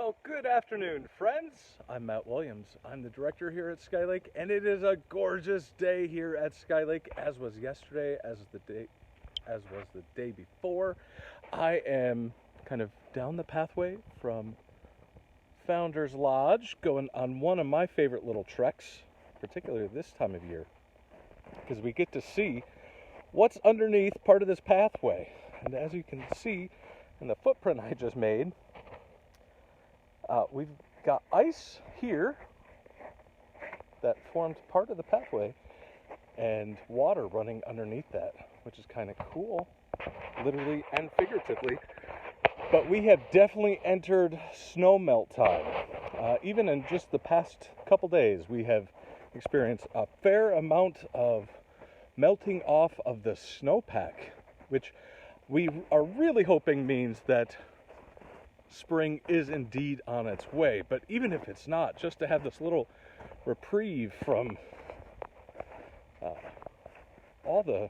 Well, good afternoon, friends. I'm Matt Williams. I'm the director here at Skylake, and it is a gorgeous day here at Skylake, as was yesterday, as was the day before. I am kind of down the pathway from Founders Lodge, going on one of my favorite little treks, particularly this time of year, because we get to see what's underneath part of this pathway. And as you can see in the footprint I just made, we've got ice here that formed part of the pathway and water running underneath that, which is kind of cool, literally and figuratively. But we have definitely entered snow melt time. Even in just the past couple days, we have experienced a fair amount of melting off of the snowpack, which we are really hoping means that spring is indeed on its way. But even if it's not, just to have this little reprieve from all the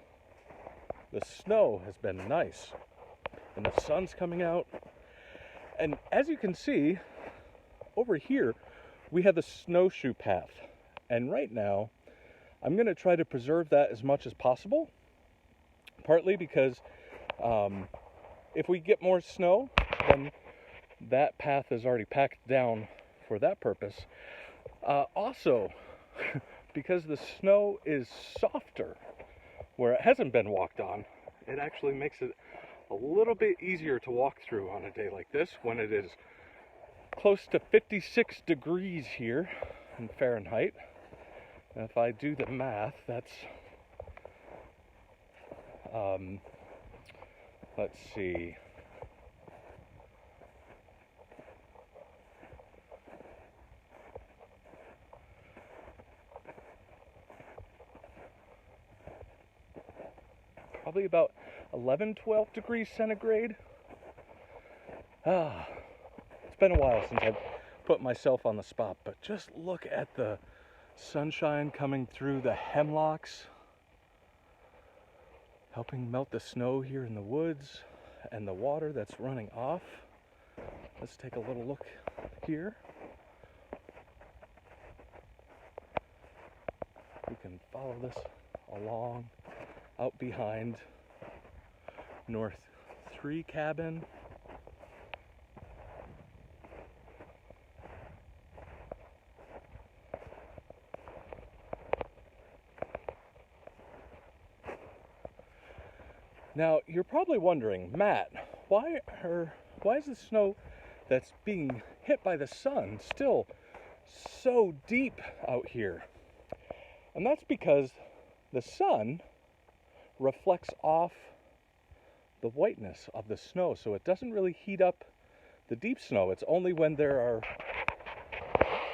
snow has been nice. And the sun's coming out. And as you can see, over here, we have the snowshoe path. And right now, I'm going to try to preserve that as much as possible. Partly because if we get more snow, then that path is already packed down for that purpose. Also, because the snow is softer where it hasn't been walked on, it actually makes it a little bit easier to walk through on a day like this when it is close to 56 degrees here in Fahrenheit. And if I do the math, that's let's see, probably about 11-12 degrees centigrade. It's been a while since I've put myself on the spot, but just look at the sunshine coming through the hemlocks, helping melt the snow here in the woods, and the water that's running off. Let's take a little look here. We can follow this along out behind North 3 cabin. Now, you're probably wondering, Matt, why is the snow that's being hit by the sun still so deep out here? And that's because the sun reflects off the whiteness of the snow, so it doesn't really heat up the deep snow. It's only when there are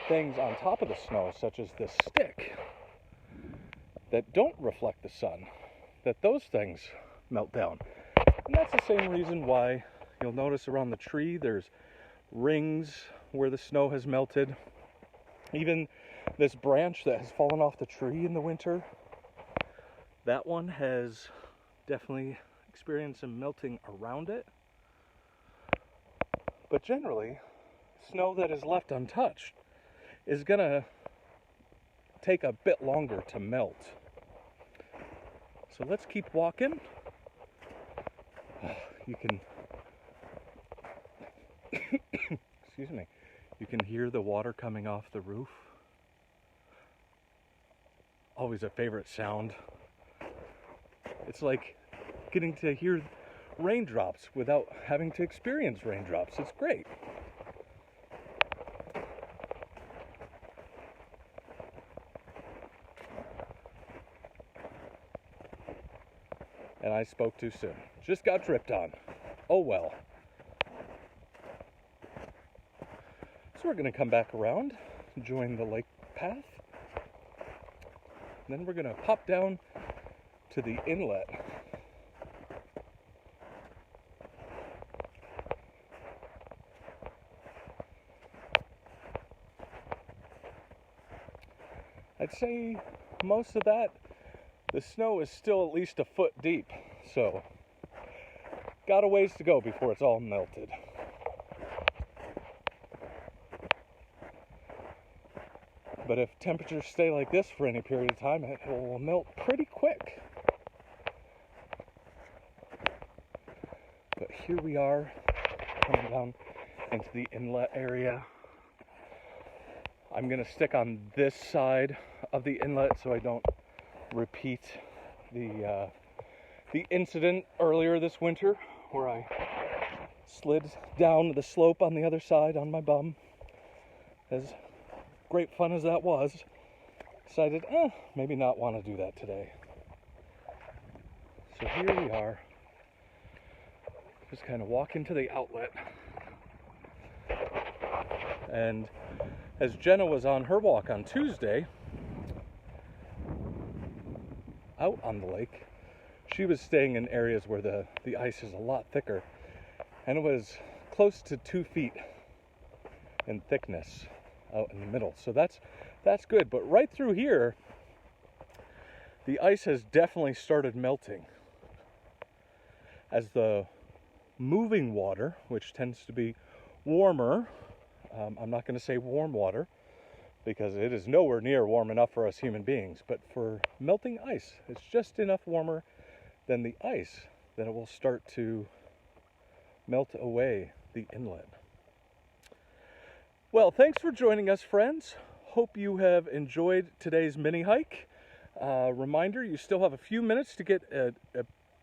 things on top of the snow, such as this stick, that don't reflect the sun, that those things melt down. And that's the same reason why you'll notice around the tree there's rings where the snow has melted. Even this branch that has fallen off the tree in the winter, that one has definitely experienced some melting around it. But generally, snow that is left untouched is gonna take a bit longer to melt. So let's keep walking. You can excuse me, you can hear the water coming off the roof. Always a favorite sound. It's like getting to hear raindrops without having to experience raindrops. It's great. And I spoke too soon. Just got tripped on. Oh well. So we're going to come back around, join the lake path. Then we're going to pop down to the inlet. I'd say most of that, the snow is still at least a foot deep, so got a ways to go before it's all melted. But if temperatures stay like this for any period of time, it will melt pretty quick. But here we are, coming down into the inlet area. I'm going to stick on this side of the inlet so I don't repeat the incident earlier this winter where I slid down the slope on the other side on my bum. As great fun as that was, decided, maybe not want to do that today. So here we are, just kind of walk into the outlet. And as Jenna was on her walk on Tuesday, out on the lake, she was staying in areas where the ice is a lot thicker, and it was close to 2 feet in thickness out in the middle. So that's good. But right through here, the ice has definitely started melting as the moving water, which tends to be warmer. I'm not going to say warm water because it is nowhere near warm enough for us human beings, but for melting ice, it's just enough warmer than the ice that it will start to melt away the inlet. Well, thanks for joining us, friends. Hope you have enjoyed today's mini hike. Reminder, you still have a few minutes to get an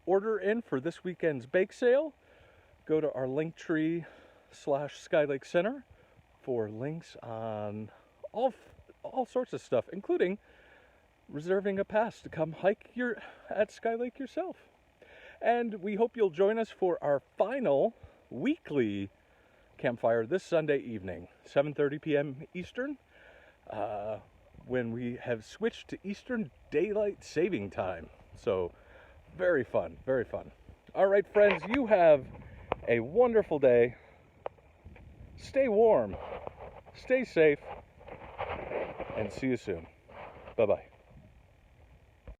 order in for this weekend's bake sale. Go to our Linktree/Skylake Center for links on all sorts of stuff, including reserving a pass to come hike at Skylake yourself. And we hope you'll join us for our final weekly campfire this Sunday evening, 7:30 p.m. Eastern, when we have switched to Eastern Daylight Saving Time. So very fun, very fun. All right, friends, you have a wonderful day. Stay warm, stay safe, and see you soon. Bye-bye.